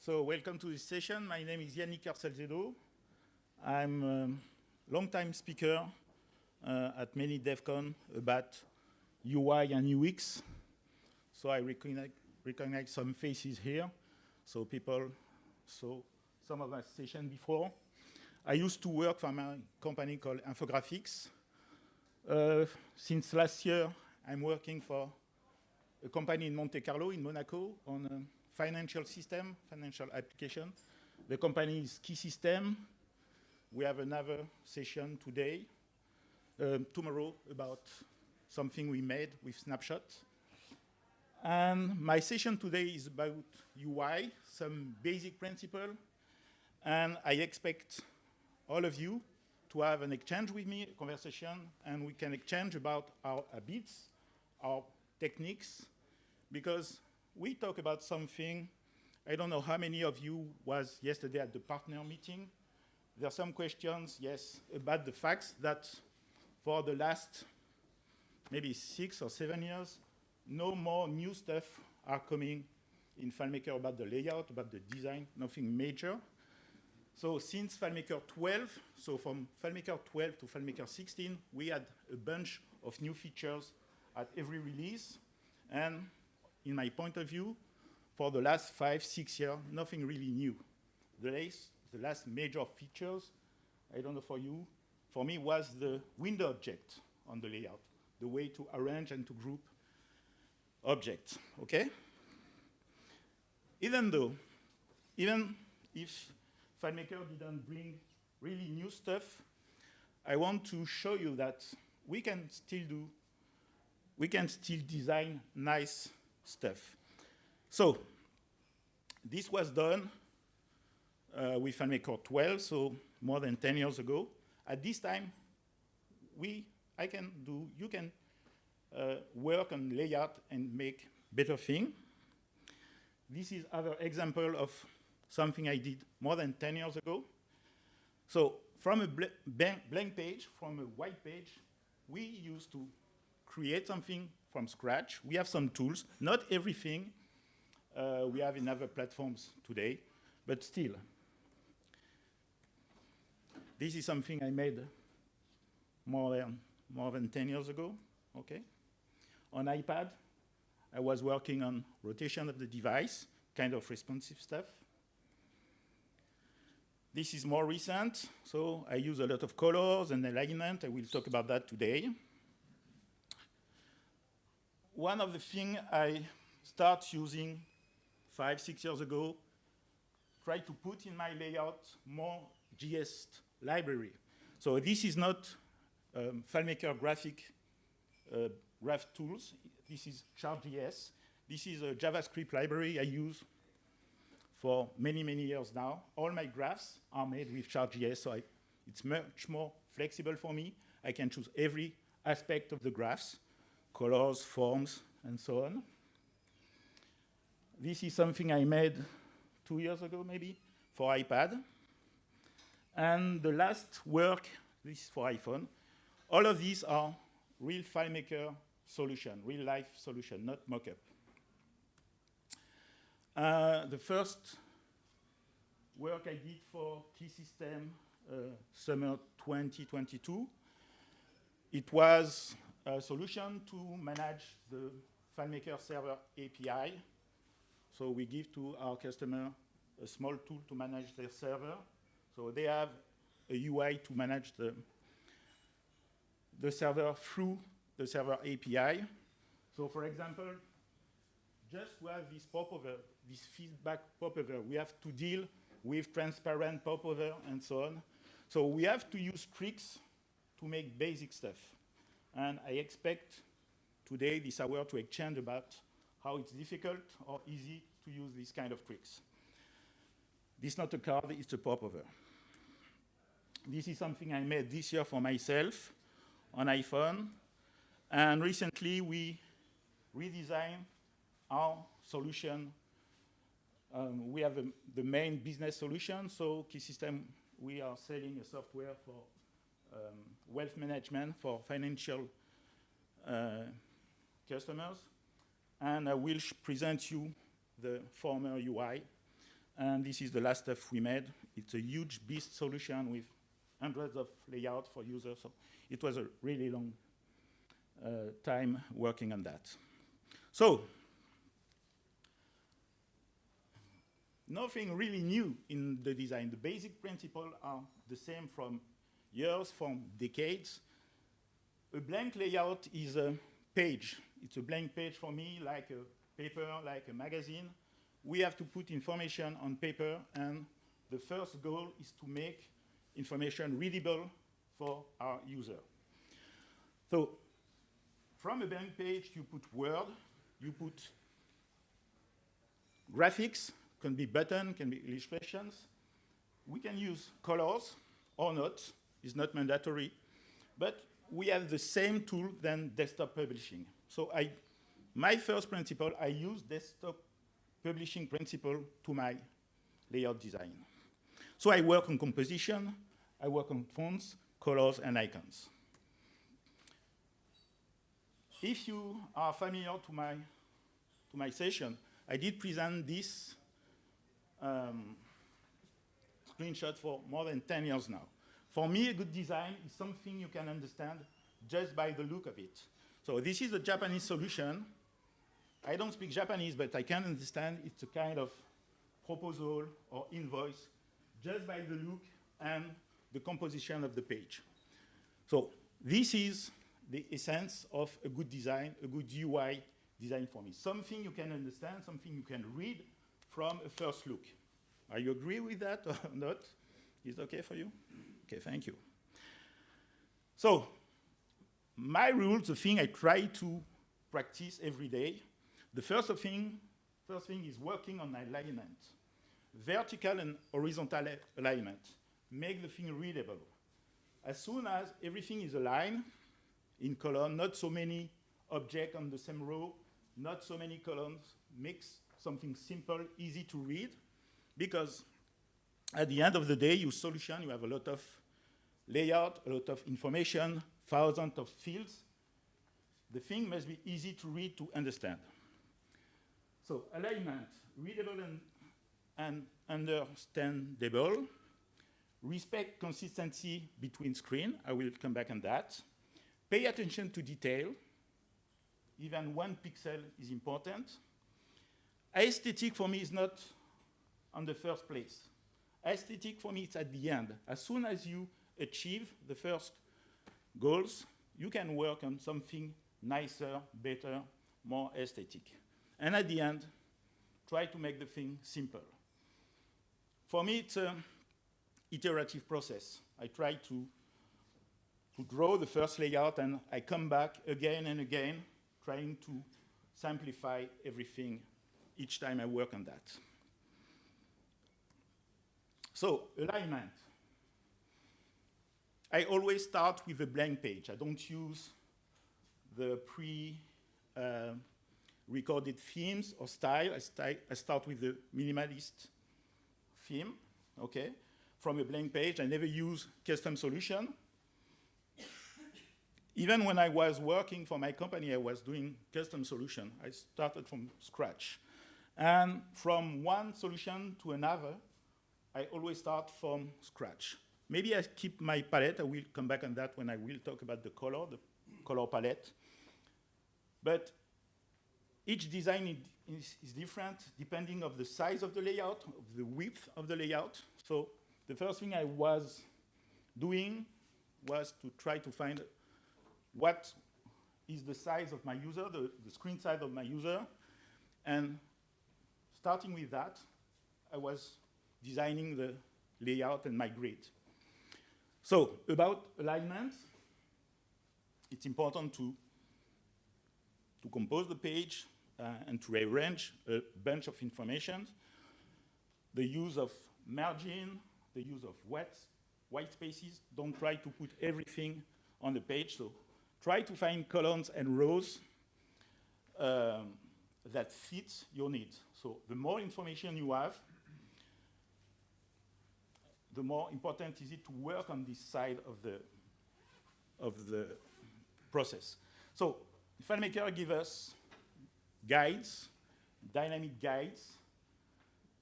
So welcome to this session. My name is Yann Liqueur-Salzédo. I'm a long-time speaker at many DevCon about UI and UX. So I recognize some faces here. So people saw some of my sessions before. I used to work for a company called Infographics. Since last year, I'm working for a company in Monte Carlo, in Monaco, on a financial system, financial application. The company is Key System. We have another session today, tomorrow, about something we made with Snapshot. And my session today is about UI, some basic principle. And I expect all of you to have an exchange with me, a conversation, and we can exchange about our habits, our techniques, because we talk about something. I don't know how many of you was yesterday at the partner meeting. There are some questions, yes, about the facts that for the last maybe 6 or 7 years, no more new stuff are coming in FileMaker about the layout, about the design, nothing major. So since FileMaker 12, so from FileMaker 12 to FileMaker 16, we had a bunch of new features at every release. And in my point of view, for the last 5, 6 years, nothing really new. The last major features, I don't know for you, for me was the window object on the layout, the way to arrange and to group objects, okay? Even if FileMaker didn't bring really new stuff, I want to show you that we can still design nice stuff. So this was done with FileMaker 12, so more than 10 years ago. At this time, you can work on layout and make better things. This is another example of something I did more than 10 years ago. So from a blank page, from a white page, we used to create something from scratch. We have some tools, not everything we have in other platforms today, but still. This is something I made more than 10 years ago, okay? On iPad, I was working on rotation of the device, kind of responsive stuff. This is more recent, so I use a lot of colors and alignment. I will talk about that today. One of the things I started using 5, 6 years ago, try to put in my layout more JS library. So this is not FileMaker graph tools. This is Chart.js. This is a JavaScript library I use for many, many years now. All my graphs are made with Chart.js, so it's much more flexible for me. I can choose every aspect of the graphs, colors, forms, and so on. This is something I made 2 years ago, maybe, for iPad. And the last work, this is for iPhone. All of these are real FileMaker solution, real life solution, not mock-up. The first work I did for Key System summer 2022, it was a solution to manage the FileMaker server API. So we give to our customer a small tool to manage their server. So they have a UI to manage the server through the server API. So for example, just to have this popover, this feedback popover, we have to deal with transparent popover and so on. So we have to use tricks to make basic stuff. And I expect today, this hour, to exchange about how it's difficult or easy to use these kind of tricks. This is not a card, it's a popover. This is something I made this year for myself on iPhone. And recently, we redesigned our solution. We have the main business solution. So Key System, we are selling a software for wealth management for financial customers. And I will present you the former UI. And this is the last stuff we made. It's a huge beast solution with hundreds of layouts for users. So it was a really long time working on that. So nothing really new in the design. The basic principles are the same from years, from decades. A blank layout is a page. It's a blank page for me, like a paper, like a magazine. We have to put information on paper, and the first goal is to make information readable for our user. So from a blank page, you put Word, you put graphics, can be button, can be illustrations. We can use colors or not. It's not mandatory. But we have the same tool than desktop publishing. So my first principle, I use desktop publishing principle to my layout design. So I work on composition, I work on fonts, colors, and icons. If you are familiar to my session, I did present this screenshot for more than 10 years now. For me, a good design is something you can understand just by the look of it. So this is a Japanese solution. I don't speak Japanese, but I can understand it's a kind of proposal or invoice just by the look and the composition of the page. So this is the essence of a good design, a good UI design for me. Something you can understand, something you can read from a first look. Are you agree with that or not? Is it okay for you? Okay, thank you. So my rules, the thing I try to practice every day, the first thing is working on alignment. Vertical and horizontal alignment. Make the thing readable. As soon as everything is aligned in column, not so many objects on the same row, not so many columns, makes something simple, easy to read, because at the end of the day, your solution, you have a lot of layout, a lot of information, thousands of fields. The thing must be easy to read, to understand. So alignment, readable and understandable. Respect consistency between screen. I will come back on that. Pay attention to detail. Even 1 pixel is important. Aesthetic for me is not on the first place. Aesthetic for me is at the end. As soon as you achieve the first goals, you can work on something nicer, better, more aesthetic. And at the end, try to make the thing simple. For me, it's an iterative process. I try to draw the first layout, and I come back again and again, trying to simplify everything each time I work on that. So, alignment. I always start with a blank page. I don't use the pre-recorded themes or style. I start with the minimalist theme, okay? From a blank page. I never use custom solution. Even when I was working for my company, I was doing custom solution. I started from scratch. And from one solution to another, I always start from scratch. Maybe I keep my palette. I will come back on that when I will talk about the color palette. But each design is different depending on the size of the layout, of the width of the layout. So the first thing I was doing was to try to find what is the size of my user, the screen size of my user. And starting with that, I was designing the layout and my grid. So about alignment, it's important to compose the page and to arrange a bunch of information. The use of margin, the use of white spaces. Don't try to put everything on the page. So try to find columns and rows that fit your needs. So the more information you have, the more important is it to work on this side of the process. So FileMaker gives us guides, dynamic guides,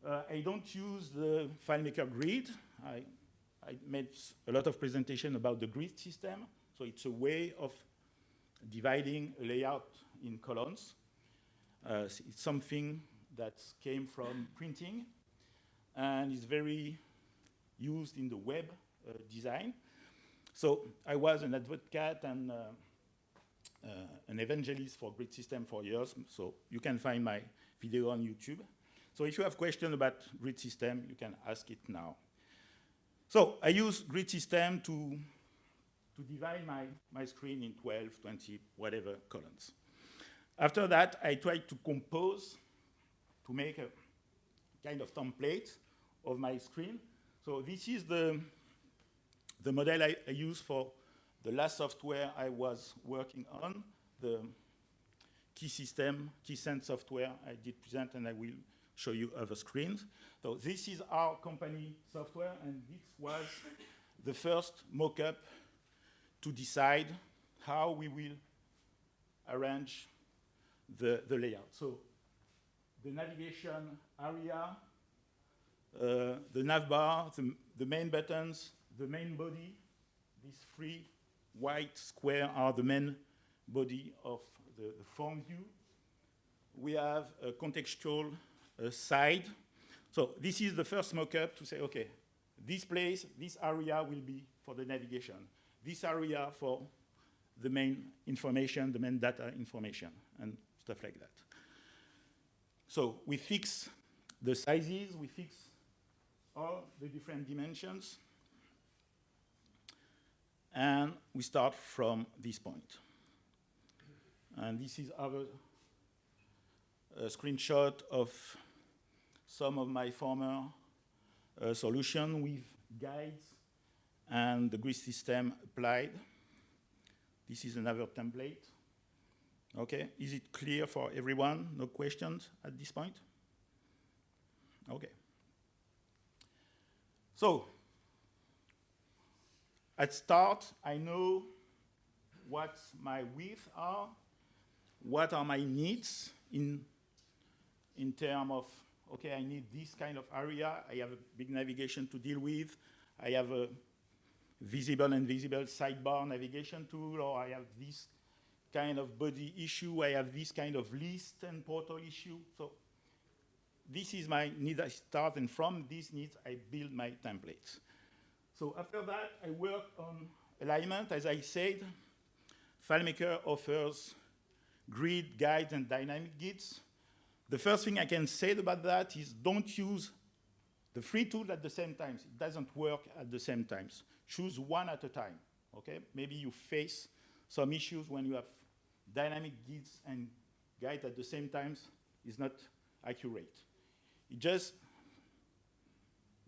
I don't use the FileMaker grid. I made a lot of presentation about the grid system. So it's a way of dividing a layout in columns. It's something that came from printing and is very used in the web design. So I was an advocate and an evangelist for grid system for years. So you can find my video on YouTube. So if you have questions about grid system, you can ask it now. So I use grid system to divide my screen in 12, 20, whatever columns. After that, I tried to compose, to make a kind of template of my screen. So this is the model I use for the last software I was working on, the key system, key sense software I did present, and I will show you other screens. So this is our company software, and this was the first mock-up to decide how we will arrange the layout. So the navigation area, the nav bar, the main buttons, the main body, these three white squares are the main body of the form view. We have a contextual side. So this is the first mock-up to say, okay, this place, this area will be for the navigation. This area for the main information, the main data information, and stuff like that. So we fix the sizes, we fix all the different dimensions, and we start from this point. And this is our screenshot of some of my former solutions with guides and the grid system applied. This is another template. Okay, is it clear for everyone? No questions at this point? Okay. So, at start, I know what my width are, what are my needs in terms of, okay, I need this kind of area, I have a big navigation to deal with, I have a visible and invisible sidebar navigation tool, or I have this kind of body issue, I have this kind of list and portal issue. So this is my need I start, and from these needs I build my templates. So after that, I work on alignment. As I said, FileMaker offers grid, guides, and dynamic grids. The first thing I can say about that is don't use the three tools at the same time. It doesn't work at the same time. Choose one at a time, okay? Maybe you face some issues when you have dynamic grids and guides at the same time. It's not accurate. It just,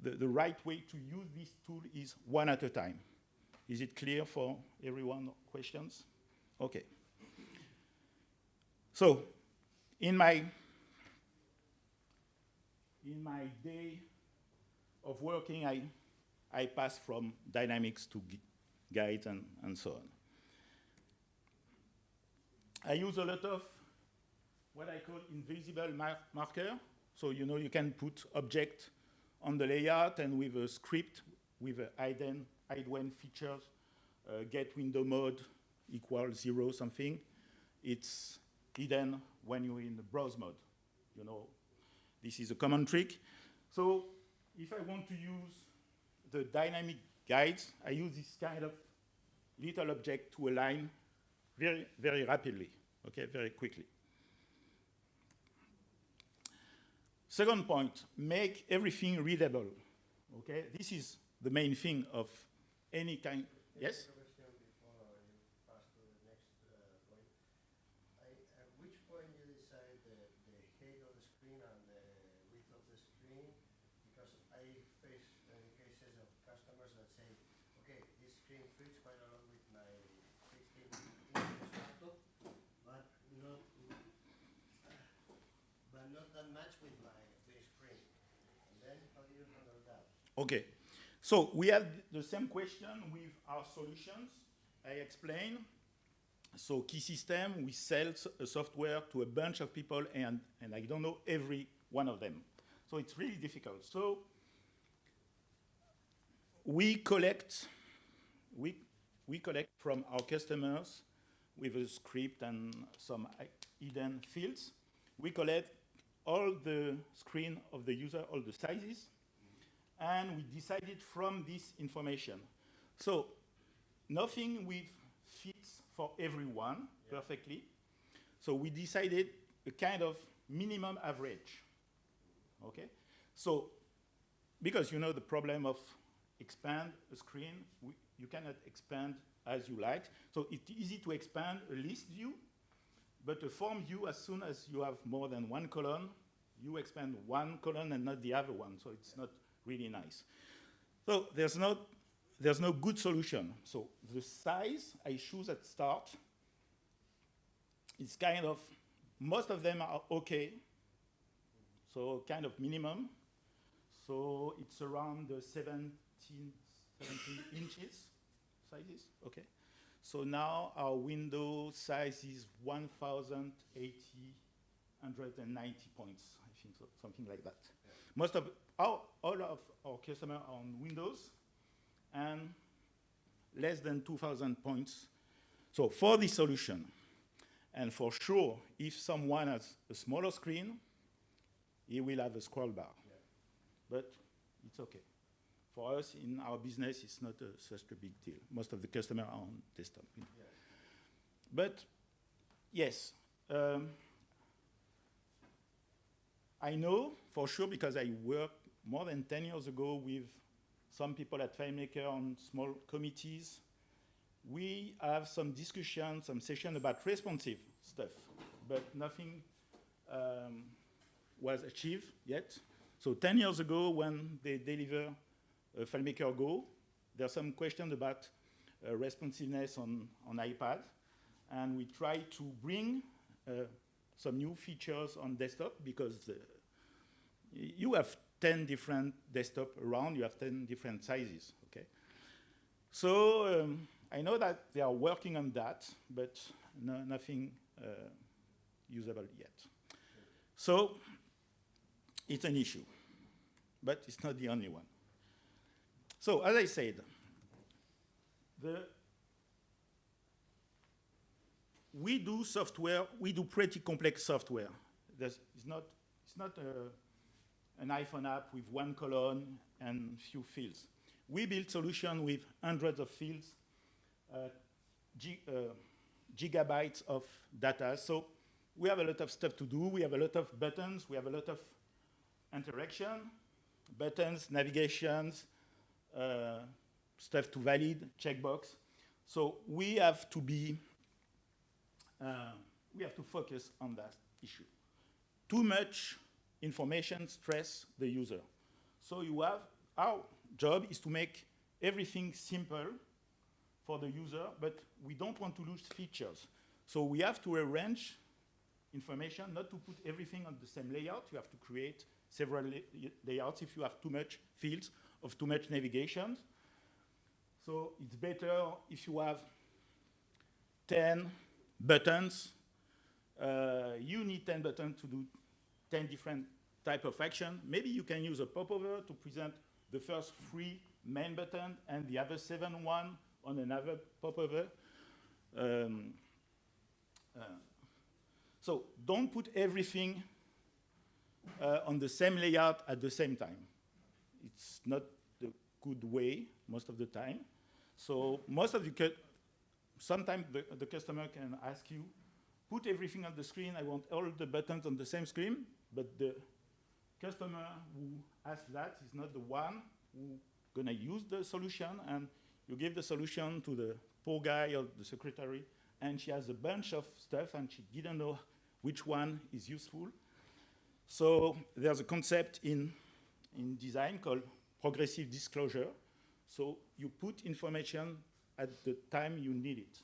the right way to use this tool is one at a time. Is it clear for everyone? Questions? Okay. So, in my day of working, I pass from dynamics to guides and so on. I use a lot of what I call invisible marker. So you can put object on the layout, and with a script with a hidden features, get window mode equals 0 something. It's hidden when you're in the browse mode. This is a common trick. So if I want to use the dynamic guides, I use this kind of little object to align very, very rapidly, okay, very quickly. Second point, make everything readable, okay? This is the main thing of any kind. Yes? Which point you decide the height of the screen and the width of the screen? Because I face many cases of customers that say, okay, this screen fits quite a lot with my 16-inch laptop, but not that much with my big screen. And then how do you handle that? Okay. So we have the same question with our solutions. I explain. So key system, we sell a software to a bunch of people, and I don't know every one of them. So it's really difficult. So we collect from our customers with a script and some hidden fields. We collect all the screen of the user, all the sizes, and we decided from this information. So nothing fits for everyone perfectly. So we decided a kind of minimum average. Okay? So because you know the problem of expand a screen, you cannot expand as you like. So it's easy to expand a list view, but a form view, as soon as you have more than one column, you expand one column and not the other one. So it's not really nice. So there's no good solution. So the size I choose at start is kind of, most of them are okay. So kind of minimum. So it's around the 17 inches sizes, okay. So now our window size is 1,190 points, I think, so, something like that. Yeah. All of our customers are on Windows, and less than 2,000 points. So for this solution, and for sure, if someone has a smaller screen, he will have a scroll bar. Yeah. But it's okay. For us, in our business, it's not such a big deal. Most of the customers are on desktop. Yeah. But yes, I know for sure, because I worked more than 10 years ago with some people at FileMaker on small committees. We have some discussion, some session about responsive stuff, but nothing was achieved yet. So 10 years ago, when they deliver FileMaker Go, there's some question about responsiveness on iPad, and we try to bring some new features on desktop, because you have 10 different desktop around, you have 10 different sizes, okay? So I know that they are working on that, but nothing usable yet. So it's an issue, but it's not the only one. So as I said, we do software, we do pretty complex software. It's not an iPhone app with one column and few fields. We build solutions with hundreds of fields, gigabytes of data. So we have a lot of stuff to do. We have a lot of buttons. We have a lot of interaction, buttons, navigations, stuff to valid, checkbox. So we have to focus on that issue. Too much information stress the user. So our job is to make everything simple for the user, but we don't want to lose features. So we have to arrange information, not to put everything on the same layout. You have to create several layouts if you have too much fields of too much navigation. So it's better if you have 10 buttons. You need 10 buttons to do 10 different type of action. Maybe you can use a popover to present the first 3 main buttons and the other 7 on another popover. So don't put everything on the same layout at the same time. It's not the good way most of the time. So sometimes the customer can ask you, put everything on the screen. I want all the buttons on the same screen, but the customer who asks that is not the one who's gonna use the solution, and you give the solution to the poor guy or the secretary, and she has a bunch of stuff and she didn't know which one is useful. So there's a concept in design called progressive disclosure. So you put information at the time you need it.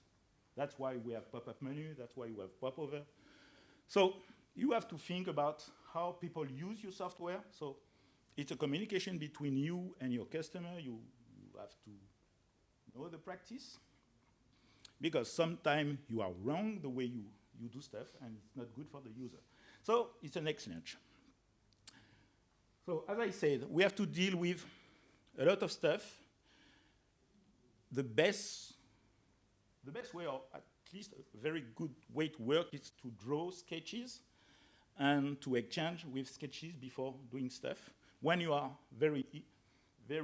That's why we have pop-up menu, that's why we have popover. So you have to think about how people use your software. So it's a communication between you and your customer. You have to know the practice, because sometimes you are wrong the way you do stuff, and it's not good for the user. So it's an exchange. So as I said, we have to deal with a lot of stuff. The best way, or at least a very good way to work, is to draw sketches and to exchange with sketches before doing stuff. When you are very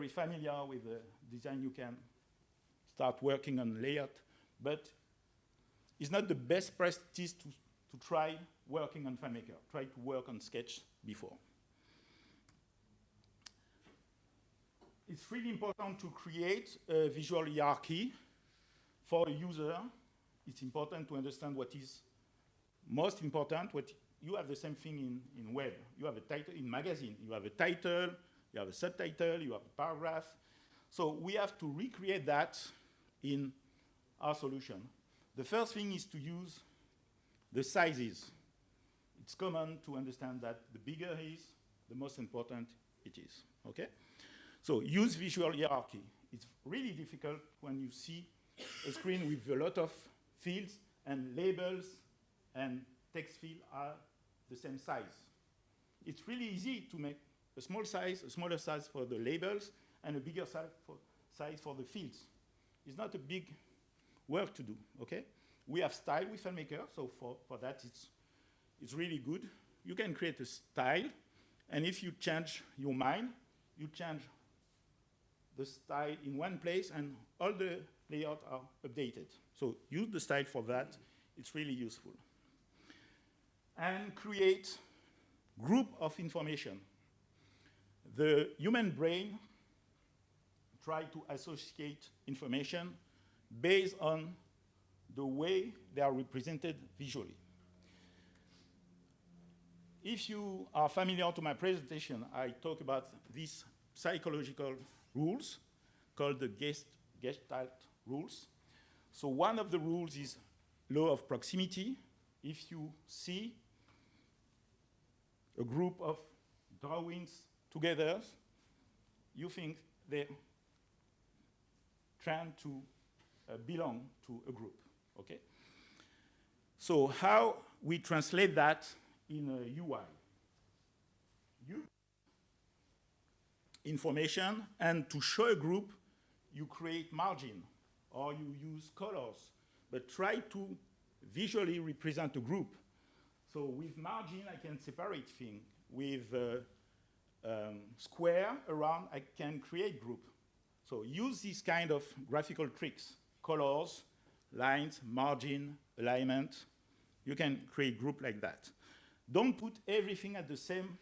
familiar with the design, you can start working on layout, but it's not the best practice to try working on FileMaker. Try to work on Sketch before. It's really important to create a visual hierarchy for a user. It's important to understand what is most important. What you have the same thing in web. You have a title in magazine. You have a title, you have a subtitle, you have a paragraph. So we have to recreate that in our solution. The first thing is to use the sizes. It's common to understand that the bigger it is, the most important it is, okay? So use visual hierarchy. It's really difficult when you see a screen with a lot of fields and labels and text field are the same size. It's really easy to make a smaller size for the labels and a bigger size for the fields. It's not a big work to do, okay? We have style with FileMaker, so for that it's really good. You can create a style, and if you change your mind, you change the style in one place and all the layouts are updated. So use the style for that, it's really useful. And create group of information. The human brain tries to associate information based on the way they are represented visually. If you are familiar to my presentation, I talk about these psychological rules called the Gestalt rules. So one of the rules is law of proximity. If you see a group of drawings together, you think they're trying to belong to a group, okay? So how we translate that in a UI? Information, and to show a group, you create margin, or you use colors, but try to visually represent a group. So with margin, I can separate things. With square around, I can create group. So use these kind of graphical tricks, colors, lines, margin, alignment. You can create group like that. Don't put everything at the same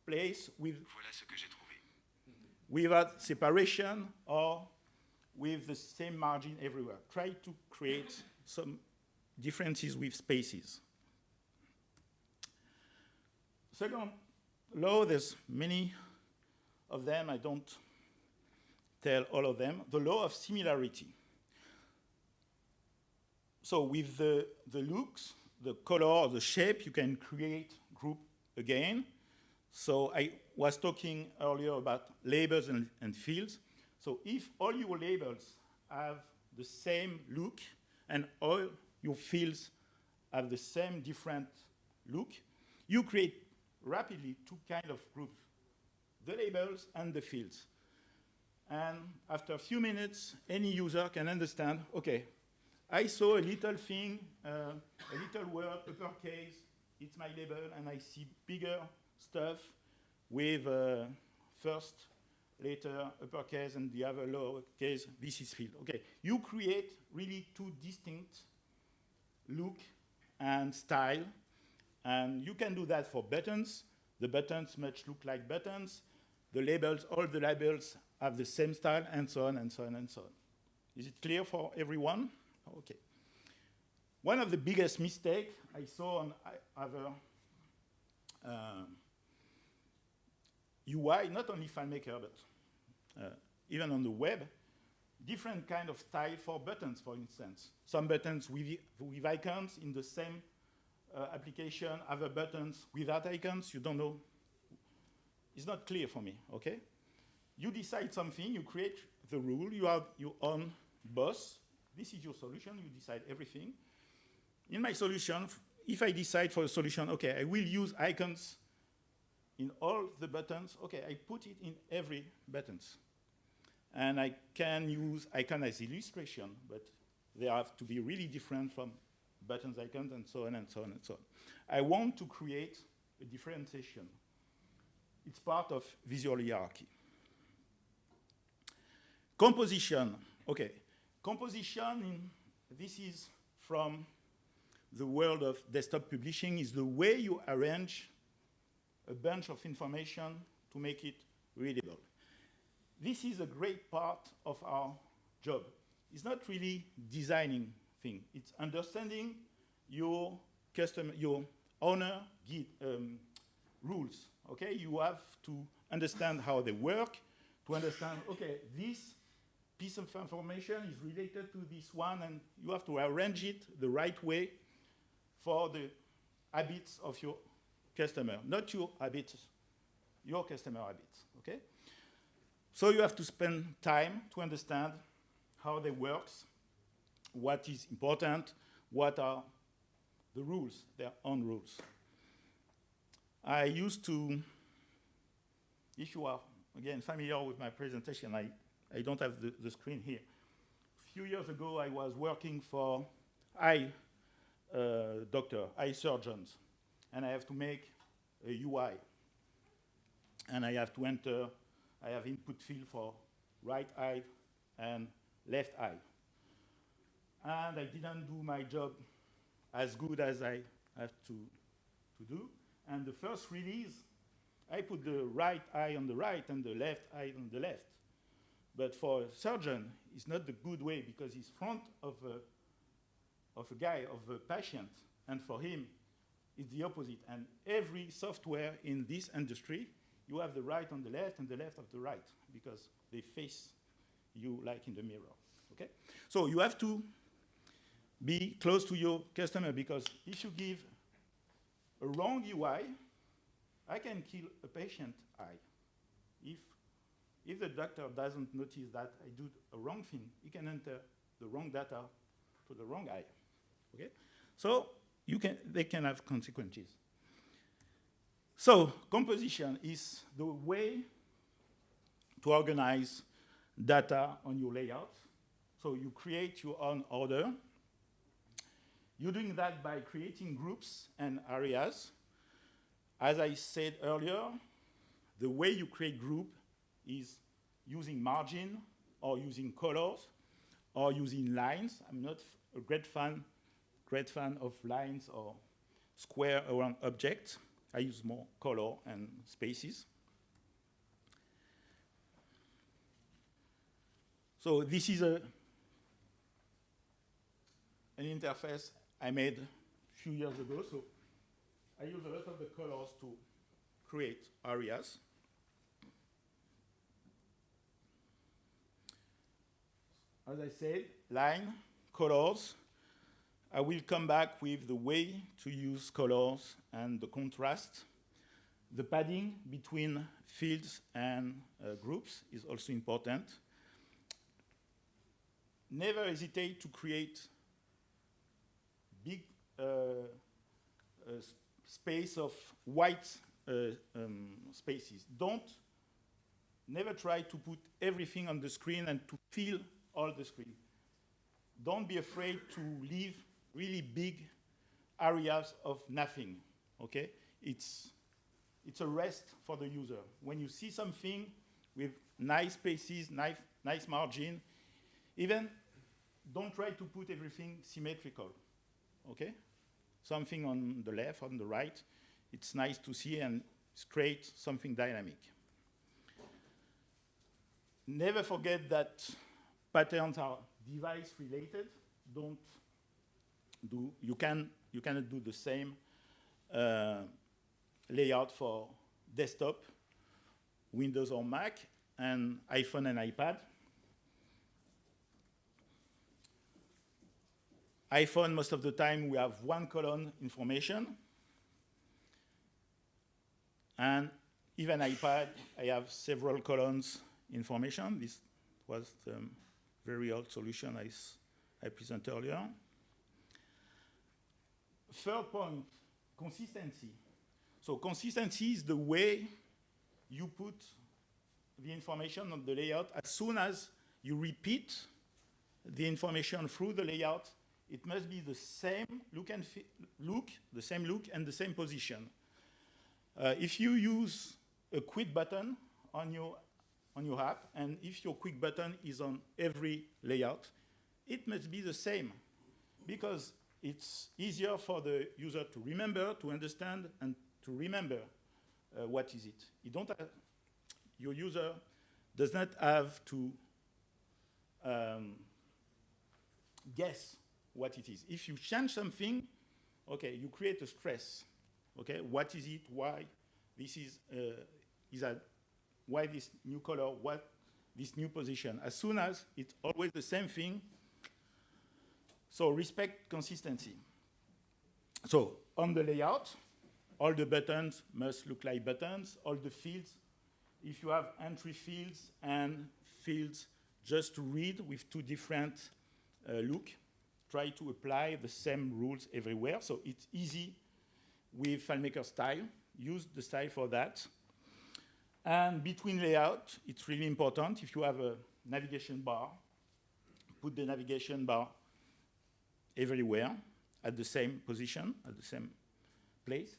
place without separation or with the same margin everywhere. Try to create some differences with spaces. Second law, there's many of them. I don't tell all of them. The law of similarity. So with the looks, the color, the shape, you can create group again. So I was talking earlier about labels and fields. So if all your labels have the same look and all your fields have the same different look, you create rapidly two kinds of groups, the labels and the fields. And after a few minutes, any user can understand, okay, I saw a little thing, a little word, uppercase, it's my label, and I see bigger stuff with first letter uppercase and the other lowercase, this is field. Okay, you create really two distinct look and style, and you can do that for buttons. The buttons much look like buttons. The labels, all the labels have the same style, and so on and so on and so on. Is it clear for everyone? Okay. One of the biggest mistakes I saw on other UI, not only FileMaker, but even on the web, different kind of style for buttons, for instance. Some buttons with icons in the same application, other buttons without icons, you don't know. It's not clear for me, okay? You decide something, you create the rule, you have your own boss. This is your solution, you decide everything. In my solution, if I decide for a solution, okay, I will use icons in all the buttons. Okay, I put it in every buttons. And I can use icon as illustration, but they have to be really different from buttons, icons, and so on and so on and so on. I want to create a differentiation. It's part of visual hierarchy. Composition. Okay, composition, this is from the world of desktop publishing, is the way you arrange a bunch of information to make it readable. This is a great part of our job. It's not really designing thing. It's understanding your customer, your owner rules. Okay, you have to understand how they work, to understand, okay, this piece of information is related to this one, and you have to arrange it the right way for the habits of your customer, not your habits, your customer habits, okay? So you have to spend time to understand how they work, what is important, what are the rules, their own rules. I used to, if you are, again, familiar with my presentation, I don't have the screen here. A few years ago, I was working for eye surgeons, and I have to make a UI. And I have to enter, I have input field for right eye and left eye. And I didn't do my job as good as I have to do. And the first release, I put the right eye on the right and the left eye on the left. But for a surgeon, it's not the good way because he's front of a guy, of a patient. And for him, it's the opposite. And every software in this industry, you have the right on the left and the left of the right because they face you like in the mirror, okay? So you have to be close to your customer because if you give a wrong UI, I can kill a patient eye. If the doctor doesn't notice that I do a wrong thing, he can enter the wrong data to the wrong eye, okay? So they can have consequences. So composition is the way to organize data on your layout. So you create your own order. You're doing that by creating groups and areas. As I said earlier, the way you create group is using margin or using colors or using lines. I'm not a great fan of lines or square around objects. I use more color and spaces. So this is an interface I made a few years ago. So I use a lot of the colors to create areas. As I said, line, colors. I will come back with the way to use colors and the contrast. The padding between fields and groups is also important. Never hesitate to create big space of white spaces. Never try to put everything on the screen and to fill all the screen. Don't be afraid to leave really big areas of nothing, okay? It's a rest for the user. When you see something with nice spaces, nice margin, even don't try to put everything symmetrical, okay? Something on the left, on the right, it's nice to see and create something dynamic. Never forget that patterns are device related. You cannot do the same layout for desktop, Windows or Mac, and iPhone and iPad. iPhone, most of the time, we have one column information. And even iPad, I have several columns information. This was the very old solution I presented earlier. Third point, consistency. So consistency is the way you put the information on the layout. As soon as you repeat the information through the layout, it must be the same look and the same look and the same position. If you use a quit button on your app, and if your quick button is on every layout, it must be the same, because it's easier for the user to remember, to understand, and to remember what is it. Your user does not have to guess what it is. If you change something, okay, you create a stress. Okay, what is it? Why this why this new color? What this new position? As soon as it's always the same thing. So respect consistency. So on the layout, all the buttons must look like buttons. All the fields, if you have entry fields and fields just to read with two different look, try to apply the same rules everywhere. So it's easy with FileMaker style. Use the style for that. And between layout, it's really important. If you have a navigation bar, put the navigation bar everywhere at the same position, at the same place.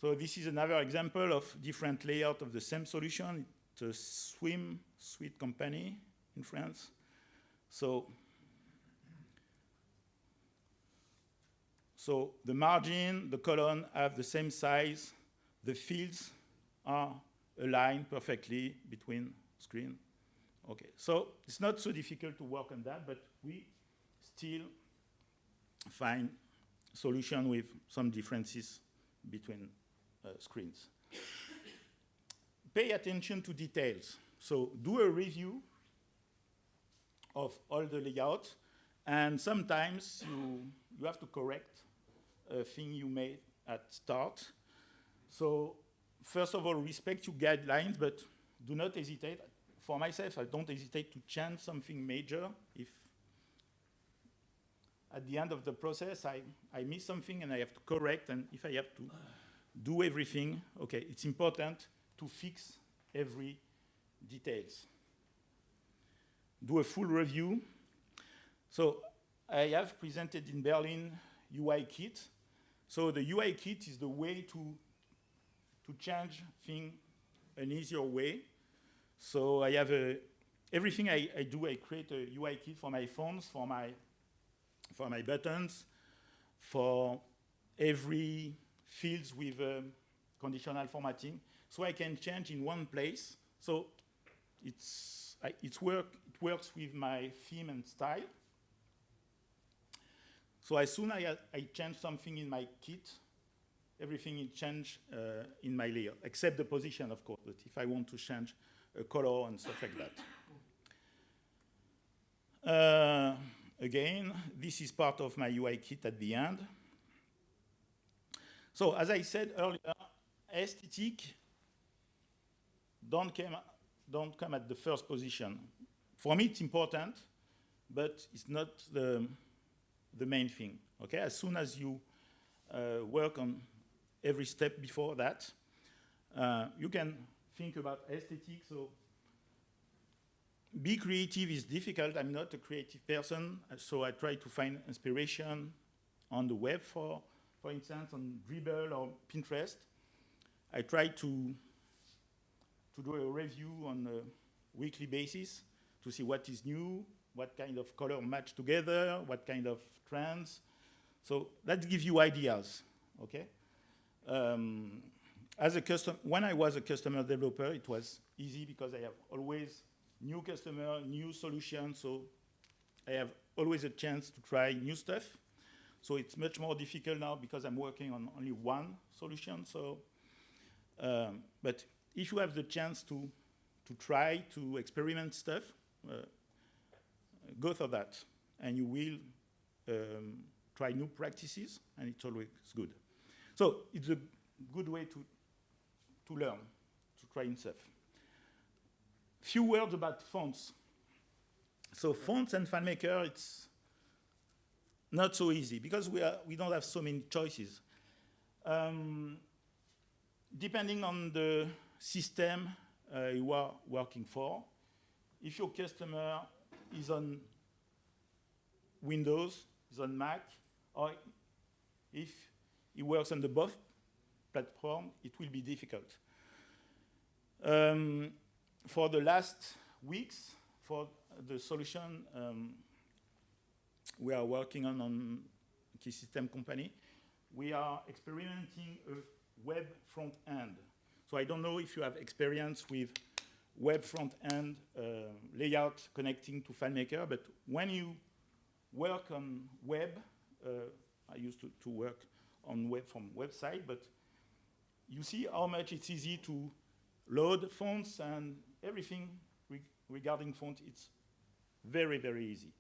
So this is another example of different layout of the same solution. It's a swimsuit company in France. So the margin, the column have the same size. The fields are aligned perfectly between screen. Okay, so it's not so difficult to work on that, but we still find solution with some differences between screens. Pay attention to details. So do a review of all the layouts, and sometimes you have to correct a thing you made at start. So first of all, respect your guidelines, but do not hesitate. For myself, I don't hesitate to change something major if at the end of the process I miss something and I have to correct, and if I have to do everything, okay, it's important to fix every details. Do a full review. So I have presented in Berlin UI kit. So the UI kit is the way to change things an easier way. So I have everything I do, I create a UI kit for my phones, for my buttons, for every fields with conditional formatting, so I can change in one place. So it works with my theme and style. So as soon as I change something in my kit, everything is changed in my layer, except the position, of course. But if I want to change a color and stuff like that. Again, this is part of my UI kit at the end. So as I said earlier, aesthetic don't come at the first position. For me, it's important, but it's not the main thing. Okay, as soon as you work on every step before that, you can think about aesthetic. So be creative is difficult. I'm not a creative person, so I try to find inspiration on the web, for instance, on Dribble or Pinterest. I try to do a review on a weekly basis to see what is new, what kind of color match together, what kind of trends. So that gives you ideas, okay? When I was a customer developer, it was easy because I have always new customer, new solution, so I have always a chance to try new stuff. So it's much more difficult now because I'm working on only one solution. So, but if you have the chance to try to experiment stuff, go for that, and you will try new practices, and it's always good. So it's a good way to learn, to try stuff. Few words about fonts. So fonts and FileMaker, it's not so easy because we don't have so many choices. depending on the system you are working for, if your customer is on Windows, is on Mac, or if he works on the both platform, it will be difficult. For the last weeks, for the solution we are working on key system company, we are experimenting a web front end. So I don't know if you have experience with web front end layout connecting to FileMaker, but when you work on web, I used to work on web from website, but you see how much it's easy to load fonts and everything regarding font. It's very, very easy.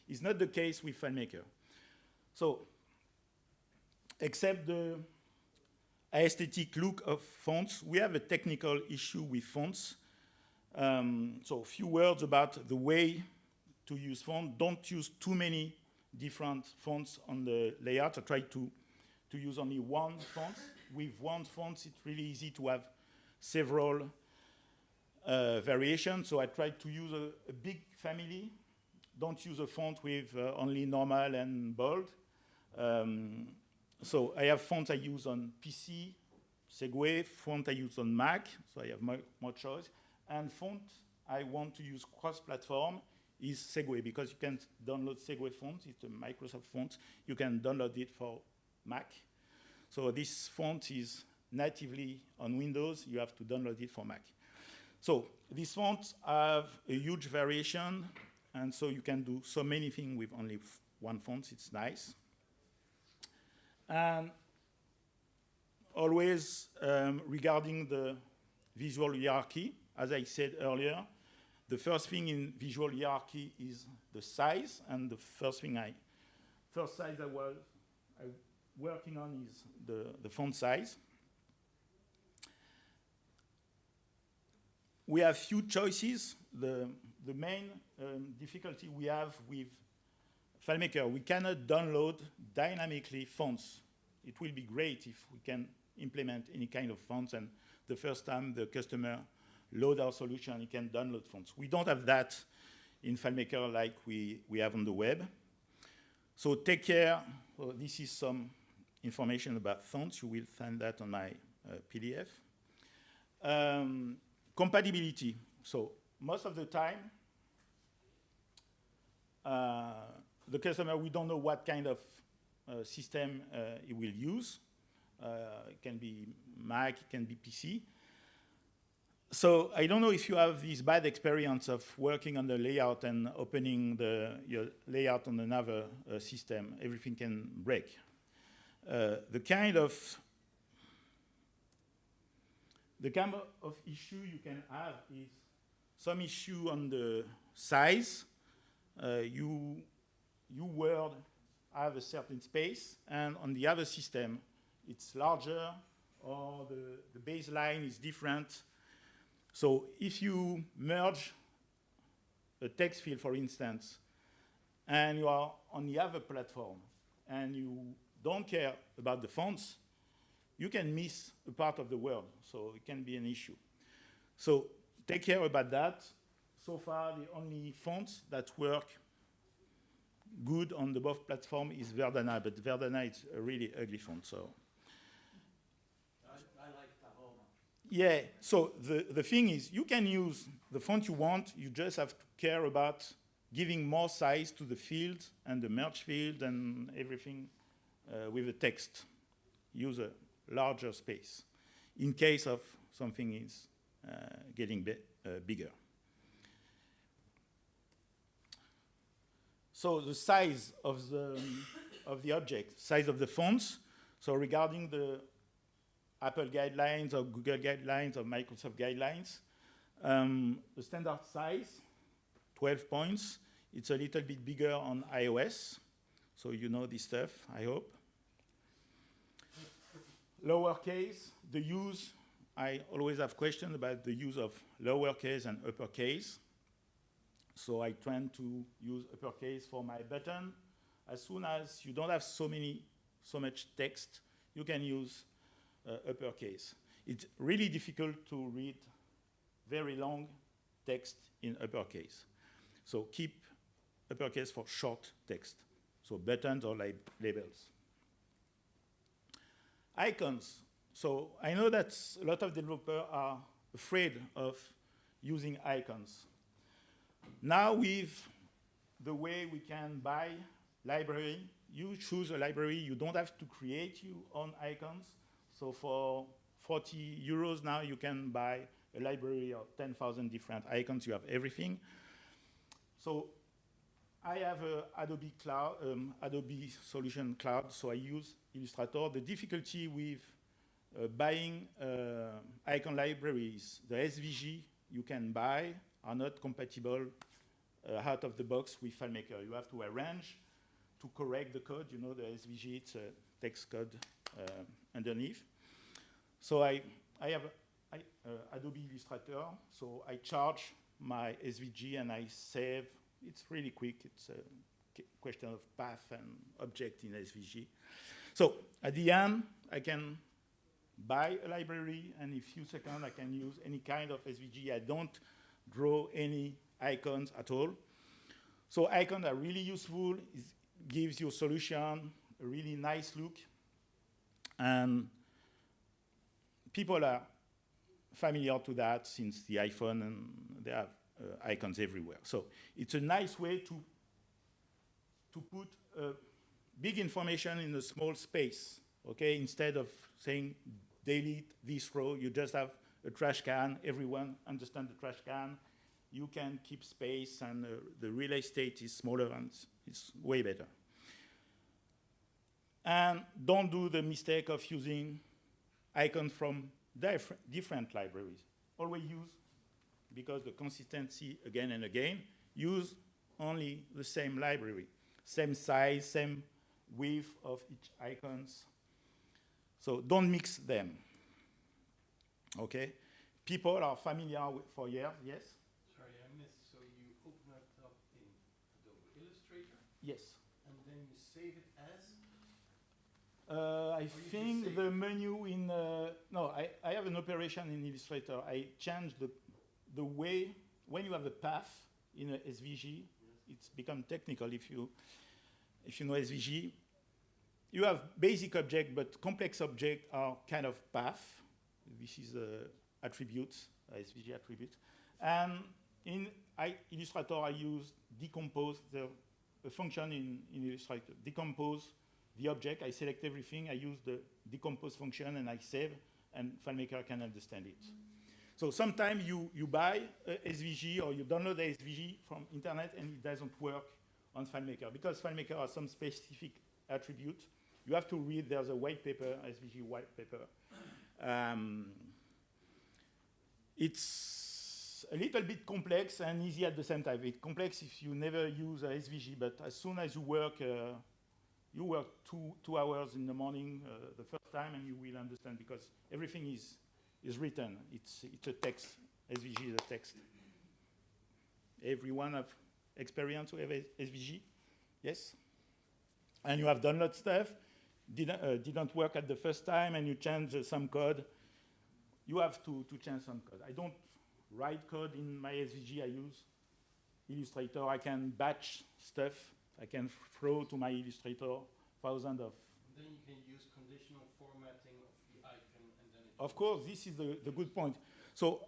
It's not the case with FileMaker. So, except the aesthetic look of fonts, we have a technical issue with fonts. So, a few words about the way to use font. Don't use too many different fonts on the layout. I try to use only one font. With one font, it's really easy to have several variations. So I try to use a big family. Don't use a font with only normal and bold. So I have fonts I use on PC, Segway, font I use on Mac, so I have more choice. And font I want to use cross-platform is Segway, because you can download Segway font. It's a Microsoft font. You can download it for Mac. So this font is natively on Windows. You have to download it for Mac. So these fonts have a huge variation, and so you can do so many things with only one font. It's nice. And always regarding the visual hierarchy, as I said earlier, the first thing in visual hierarchy is the size, and the first size I was working on is the font size. We have few choices. The main difficulty we have with FileMaker, we cannot download dynamically fonts. It will be great if we can implement any kind of fonts, and the first time the customer load our solution, he can download fonts. We don't have that in FileMaker like we have on the web. So take care. Well, this is some information about fonts. You will find that on my PDF. Compatibility. So most of the time, the customer, we don't know what kind of system he will use. It can be Mac, it can be PC. So I don't know if you have this bad experience of working on the layout and opening your layout on another system. Everything can break. The kind of issue you can have is some issue on the size. You Word have a certain space, and on the other system, it's larger, or the baseline is different. So if you merge a text field, for instance, and you are on the other platform, and you don't care about the fonts, you can miss a part of the word, so it can be an issue. So take care about that. So far, the only fonts that work good on the both platform is Verdana, but Verdana is a really ugly font. So I like Tahoma. yeah, so the thing is, you can use the font you want. You just have to care about giving more size to the field and the merge field and everything with the text. Use a larger space in case of something is getting bigger. So the size of the object, size of the fonts. So regarding the Apple guidelines or Google guidelines or Microsoft guidelines, the standard size, 12 points. It's a little bit bigger on iOS. So you know this stuff, I hope. Lowercase, the use, I always have questions about the use of lowercase and uppercase. So I tend to use uppercase for my button. As soon as you don't have so much text, you can use uppercase. It's really difficult to read very long text in uppercase. So keep uppercase for short text, so buttons or labels. Icons. So I know that a lot of developers are afraid of using icons. Now with the way we can buy library, you choose a library, you don't have to create your own icons. So for 40 euros now, you can buy a library of 10,000 different icons, you have everything. So I have Adobe Cloud, Adobe Solution Cloud, so I use Illustrator. The difficulty with buying icon libraries, the SVG you can buy are not compatible out of the box with FileMaker. You have to arrange to correct the code. You know, the SVG, it's a text code underneath. So I have Adobe Illustrator, so I charge my SVG and I save. It's really quick. It's a question of path and object in SVG. So at the end, I can buy a library, and in a few seconds, I can use any kind of SVG. I don't draw any icons at all. So icons are really useful. It gives your solution a really nice look. And people are familiar to that since the iPhone, and they have icons everywhere. So it's a nice way to put big information in a small space, okay? Instead of saying delete this row, you just have a trash can. Everyone understands the trash can. You can keep space, and the real estate is smaller, and it's way better. And don't do the mistake of using icons from different libraries. Always use, because the consistency again and again, use only the same library, same size, same width of each icons. So don't mix them, okay? People are familiar with for years, yes? Sorry, I missed. So you open it up in Adobe Illustrator? Yes. And then you save it as? I think the menu in, no, I have an operation in Illustrator. I change the way, when you have a path in a SVG, it's become technical if you know SVG. You have basic object, but complex objects are kind of path. This is attributes, SVG attributes. And in Illustrator, I use decompose, the function in Illustrator, decompose the object. I select everything, I use the decompose function, and I save, and FileMaker can understand it. So sometimes you buy a SVG, or you download the SVG from internet, and it doesn't work on FileMaker. Because FileMaker has some specific attribute, you have to read, there's a white paper, SVG white paper. It's a little bit complex and easy at the same time. It's complex if you never use a SVG, but as soon as you work two hours in the morning the first time, and you will understand, because everything is written. It's a text. SVG is a text. Everyone have experience with SVG? Yes? And you have download stuff, didn't work at the first time, and you change some code. You have to change some code. I don't write code in my SVG. I use Illustrator. I can batch stuff. I can throw to my Illustrator thousands of. Then you can use conditional formatting of the icon, and then. Of course, this is the good point. So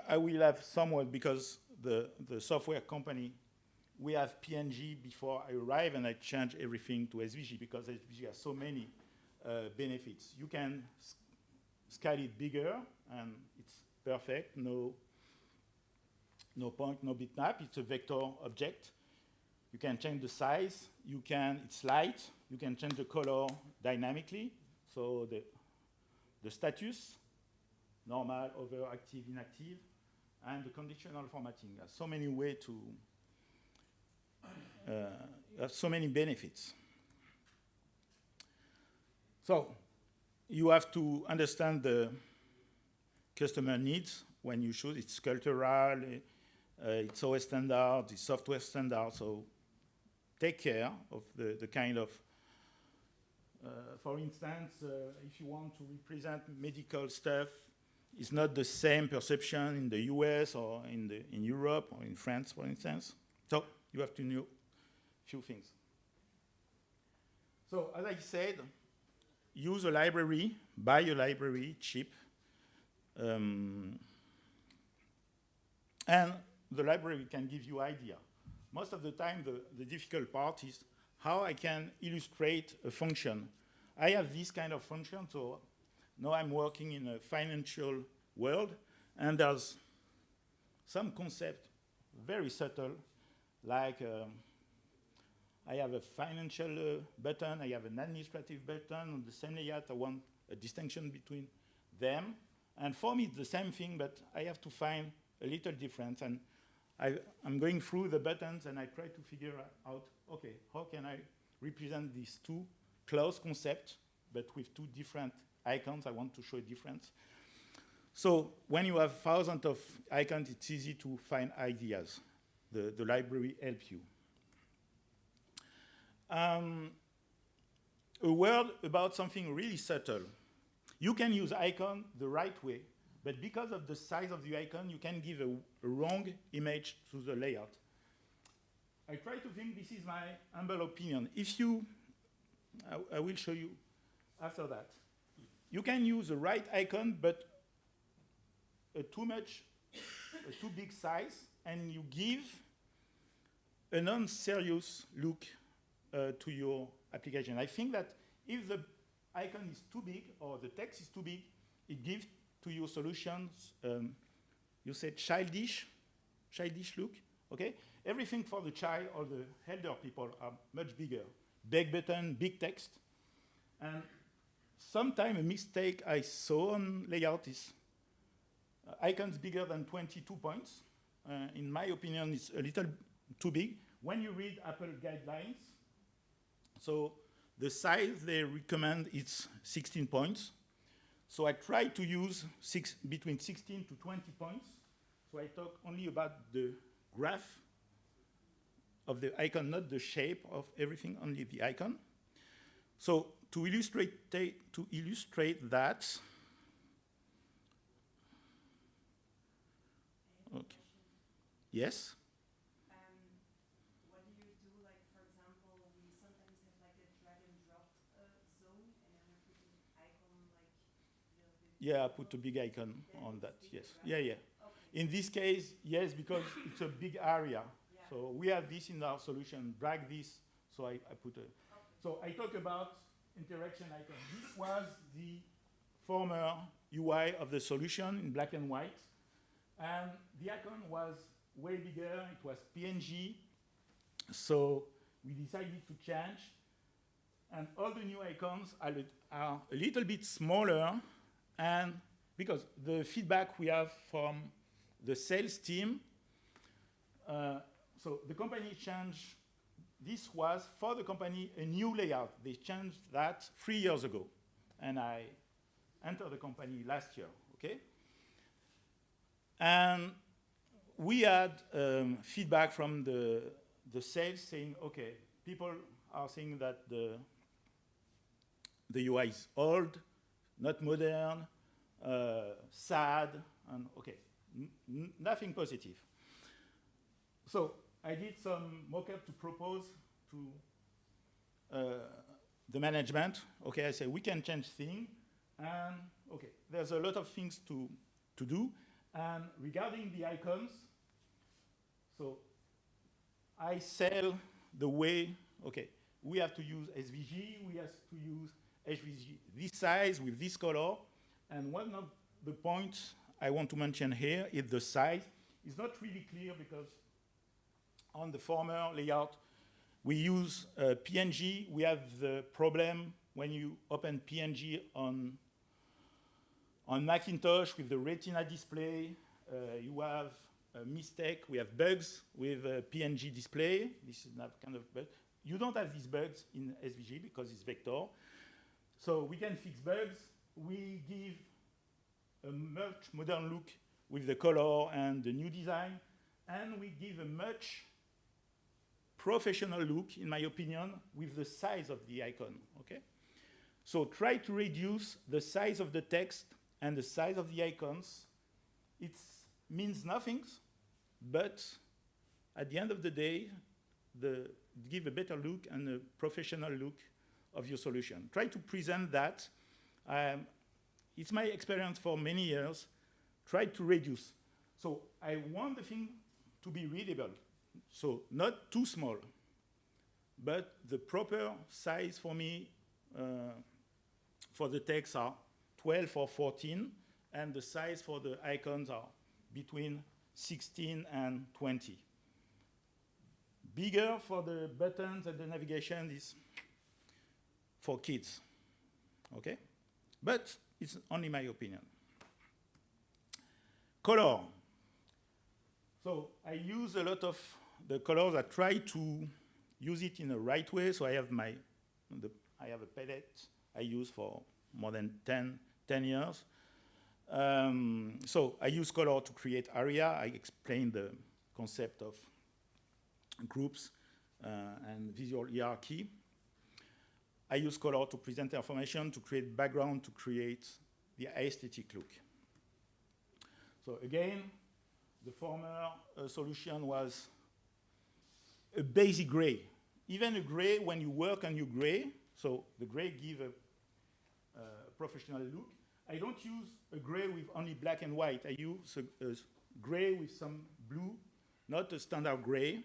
I will have somewhat, because the software company, we have PNG before I arrive, and I change everything to SVG, because SVG has so many benefits. You can scale it bigger, and it's perfect. No point, no bitmap. It's a vector object. You can change the size. It's light. You can change the color dynamically. So the status, normal, over, active, inactive, and the conditional formatting. There's so many ways to, have so many benefits. So you have to understand the customer needs when you choose. It's cultural, it's OS standard, it's software standard. So take care of the kind of For instance, if you want to represent medical stuff, it's not the same perception in the US or in Europe or in France, for instance. So you have to know a few things. So as I said, use a library, buy a library, cheap. And the library can give you idea. Most of the time, the difficult part is how I can illustrate a function. I have this kind of function, so now I'm working in a financial world, and there's some concept, very subtle, like I have a financial button, I have an administrative button, on the same layout, I want a distinction between them. And for me, it's the same thing, but I have to find a little difference. And I'm going through the buttons, and I try to figure out, okay, how can I represent these two close concepts, but with two different icons? I want to show a difference. So when you have thousands of icons, it's easy to find ideas. The library helps you. A word about something really subtle. You can use icon the right way, but because of the size of the icon, you can give a wrong image to the layout. I try to think, this is my humble opinion. If you, I will show you after that. You can use the right icon, but a too big size, and you give a non-serious look to your application. I think that if the icon is too big or the text is too big, it gives to your solutions, you said childish look, okay? Everything for the child or the elder people are much bigger. Big button, big text. And sometimes a mistake I saw on layout is icons bigger than 22 points. In my opinion, it's a little too big. When you read Apple guidelines, so the size they recommend is 16 points. So I try to use between 16 to 20 points. So I talk only about the graph of the icon, not the shape of everything, only the icon. So to illustrate that, okay. Yes? What do you do, like, for example, we sometimes have like a drag and drop zone, and then we put an icon like a little bit. Yeah, I put a big icon on that, yes. Yeah, yeah. Okay. In this case, yes, because it's a big area. Yeah. So we have this in our solution, drag this, so I put a, Okay. so I talk about interaction icon. This was the former UI of the solution in black and white. And the icon was way bigger, it was PNG. So we decided to change. And all the new icons are a little bit smaller. And because the feedback we have from the sales team, so the company changed, this was for the company a new layout. They changed that 3 years ago. And I entered the company last year, okay? And we had feedback from the sales saying, okay, people are saying that the UI is old, not modern, sad, and okay, nothing positive. So I did some mock-up to propose to the management. Okay, I say we can change things, and okay, there's a lot of things to do. And regarding the icons, so I sell the way, okay, we have to use SVG, we have to use HVG this size with this color. And one of the points I want to mention here is the size. It's not really clear because on the former layout, we use PNG. We have the problem when you open PNG on Macintosh with the Retina display. You have a mistake. We have bugs with PNG display. This is not kind of bug. You don't have these bugs in SVG because it's vector. So we can fix bugs. We give a much modern look with the color and the new design. And we give a much professional look, in my opinion, with the size of the icon, okay? So try to reduce the size of the text and the size of the icons. It means nothing, but at the end of the day, give a better look and a professional look of your solution. Try to present that. It's my experience for many years. Try to reduce. So I want the thing to be readable. So not too small, but the proper size for me for the text are 12 or 14, and the size for the icons are between 16 and 20. Bigger for the buttons and the navigation is for kids, okay? But it's only my opinion. Color. So I use a lot of the colors. I try to use it in the right way. So I have I have a palette I use for more than 10 years. So I use color to create area. I explain the concept of groups and visual hierarchy. I use color to present information, to create background, to create the aesthetic look. So again, the former solution was a basic gray. Even a gray, when you work on your gray, so the gray gives a professional look. I don't use a gray with only black and white. I use a gray with some blue, not a standard gray.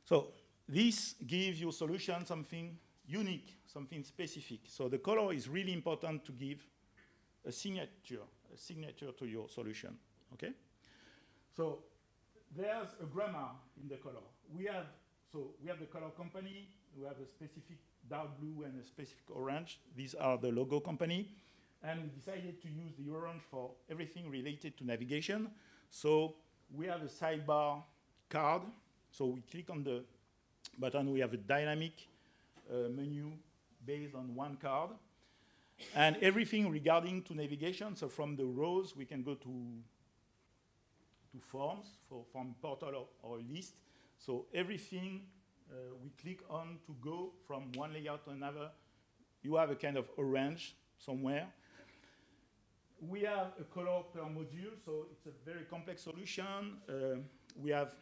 So this gives your solution something unique, something specific. So the color is really important to give a signature to your solution, okay? So there's a grammar in the color. We have the color company, we have a specific dark blue and a specific orange. These are the logo company. And we decided to use the orange for everything related to navigation. So we have a sidebar card. So we click on the button, we have a dynamic menu based on one card. And everything regarding to navigation, so from the rows, we can go to forms, from portal or list. So everything we click on to go from one layout to another, you have a kind of orange somewhere. We have a color per module, so it's a very complex solution. We have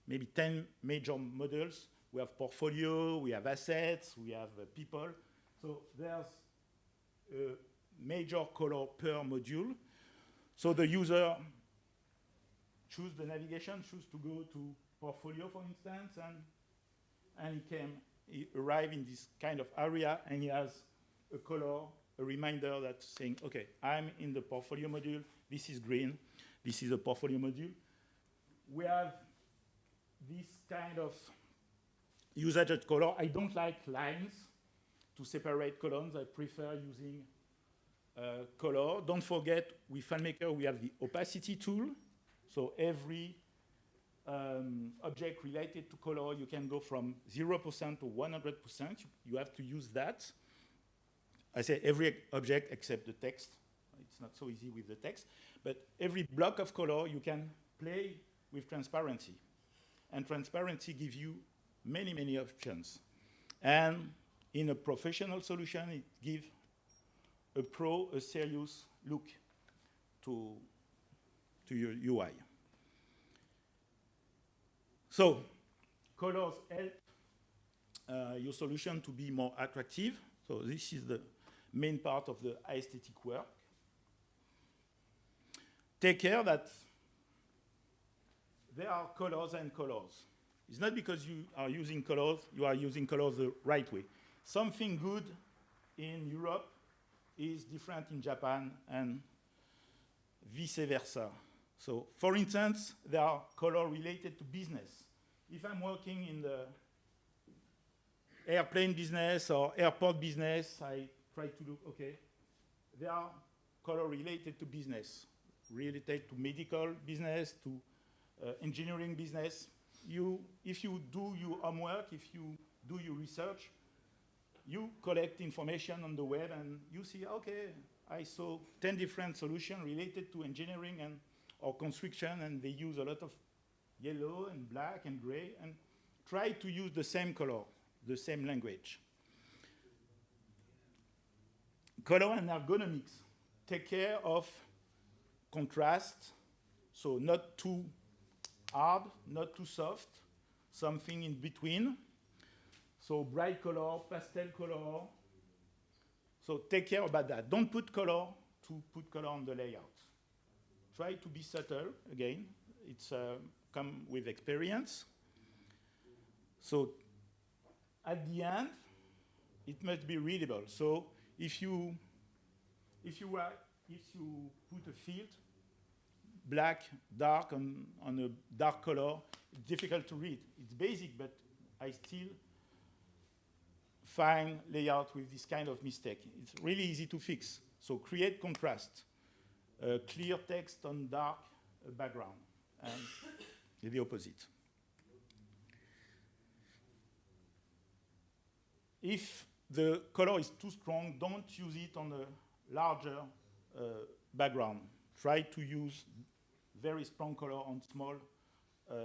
maybe 10 major models. We have portfolio, we have assets, we have people. So there's a major color per module. So the user choose the navigation, choose to go to portfolio, for instance, and he arrive in this kind of area, and he has a color, a reminder that's saying, okay, I'm in the portfolio module, this is green, this is a portfolio module. We have this kind of usage of color. I don't like lines to separate columns. I prefer using color. Don't forget, with FileMaker, we have the opacity tool. So every object related to color, you can go from 0% to 100%. You have to use that. I say every object except the text. It's not so easy with the text. But every block of color, you can play with transparency. And transparency gives you many, many options. And in a professional solution, it gives a serious look to your UI. So colors help your solution to be more attractive. So this is the main part of the aesthetic work. Take care that there are colors and colors. It's not because you are using colors the right way. Something good in Europe is different in Japan and vice versa. So, for instance, there are colors related to business. If I'm working in the airplane business or airport business, I try to look, okay, there are colors related to business, related to medical business, to engineering business. If you do your homework, if you do your research, you collect information on the web and you see, okay, I saw 10 different solutions related to engineering or construction, and they use a lot of yellow and black and gray, and try to use the same color, the same language. color and ergonomics. Take care of contrast, so not too hard, not too soft, something in between. So bright color, pastel color. So take care about that. Don't put color to put color on the layout. Try to be subtle, again. It's come with experience. So at the end, it must be readable. So if you put a field, black, dark, on a dark color, it's difficult to read. It's basic, but I still find layout with this kind of mistake. It's really easy to fix. So create contrast, clear text on dark background, and the opposite. If the color is too strong, don't use it on a larger background. Try to use very strong color on small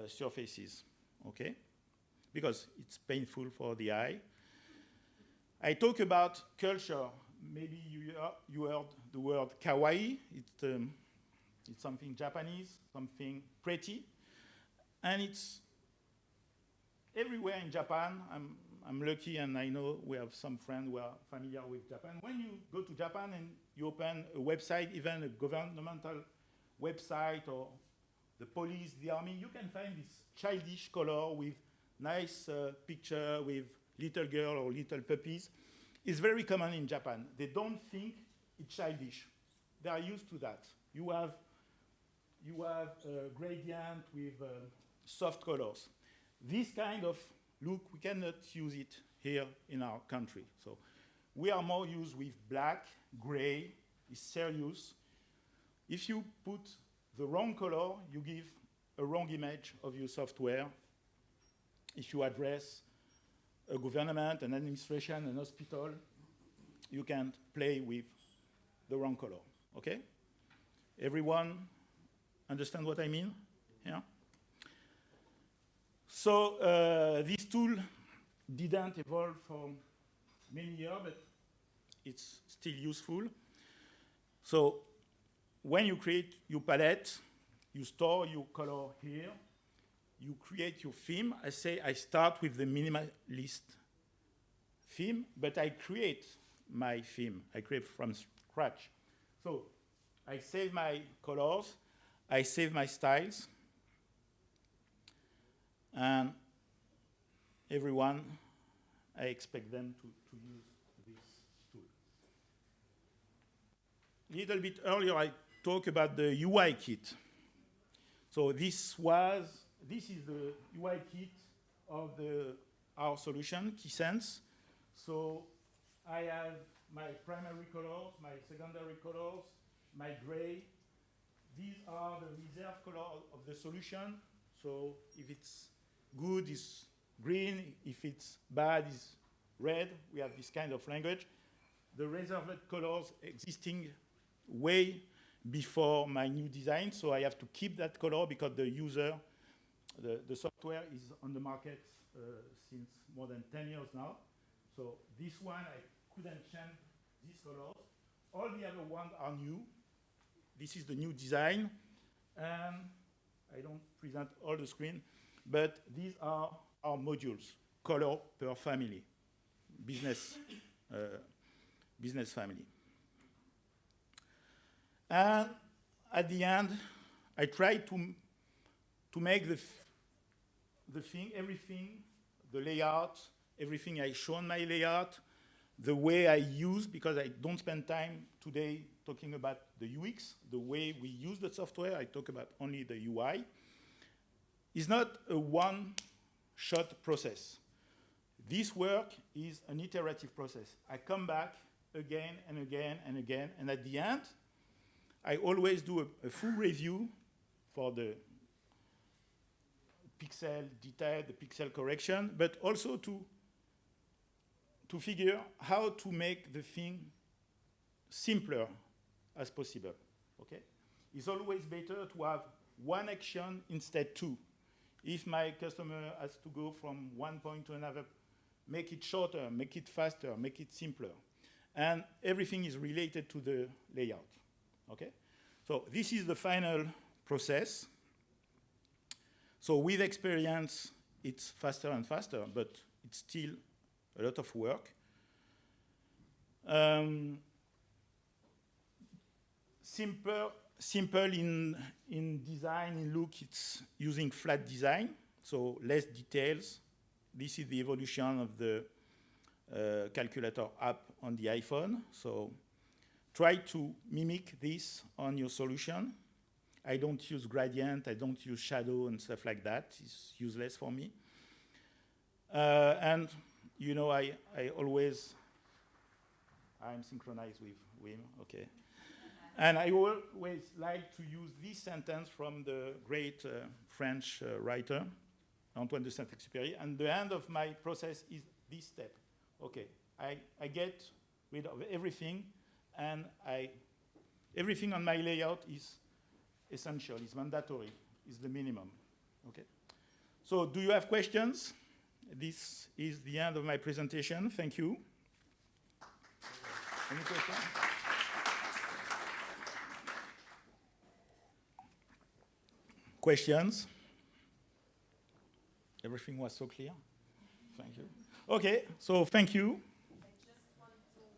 surfaces, okay? Because it's painful for the eye. I talk about culture. Maybe you heard the word kawaii. It's something Japanese, something pretty. And it's everywhere in Japan. I'm lucky, and I know we have some friends who are familiar with Japan. When you go to Japan and you open a website, even a governmental website or the police, the army, you can find this childish color with nice picture with little girl or little puppies. It's very common in Japan. They don't think it's childish. They are used to that. You have a gradient with soft colors. This kind of look, we cannot use it here in our country. So we are more used with black, gray, it's serious. If you put the wrong color, you give a wrong image of your software. If you address a government, an administration, an hospital, you can't play with the wrong color, okay? Everyone understand what I mean? Yeah? So this tool didn't evolve for many years, but it's still useful. So when you create your palette, you store your color here, you create your theme. I say I start with the minimalist theme, but I create my theme. I create from scratch. So I save my colors, I save my styles, and everyone, I expect them to use this tool. A little bit earlier, I talked about the UI kit. So this is the UI kit of our solution, KeySense. So I have my primary colors, my secondary colors, my gray. These are the reserve colors of the solution. So if it's good, it's green. If it's bad, it's red. We have this kind of language. The reserved colors existing way before my new design. So I have to keep that color because the user, the software is on the market since more than 10 years now. So this one, I couldn't change these colors. All the other ones are new. This is the new design. And I don't present all the screen, but these are our modules, color per family, business family. And at the end, I try to make the thing, everything, the layout, everything I show on my layout, the way I use, because I don't spend time today talking about the UX, the way we use the software, I talk about only the UI, is not a one-shot process. This work is an iterative process. I come back again and again and again, and at the end, I always do a full review for the pixel detail, the pixel correction, but also to figure how to make the thing simpler as possible, okay? It's always better to have one action instead two. If my customer has to go from one point to another, make it shorter, make it faster, make it simpler. and everything is related to the layout. Okay? So this is the final process. So with experience, it's faster and faster, but it's still a lot of work. Simple in design, in look, it's using flat design, so less details. This is the evolution of the calculator app on the iPhone. So try to mimic this on your solution. I don't use gradient, I don't use shadow and stuff like that. It's useless for me. And you know, I'm synchronized with Wim, okay. And I always like to use this sentence from the great French writer, Antoine de Saint-Exupéry, and the end of my process is this step. Okay, I get rid of everything, and everything on my layout is essential, is mandatory, is the minimum, okay? So do you have questions? This is the end of my presentation. Thank you. Any questions? Questions? Everything was so clear? Thank you. Okay, so thank you.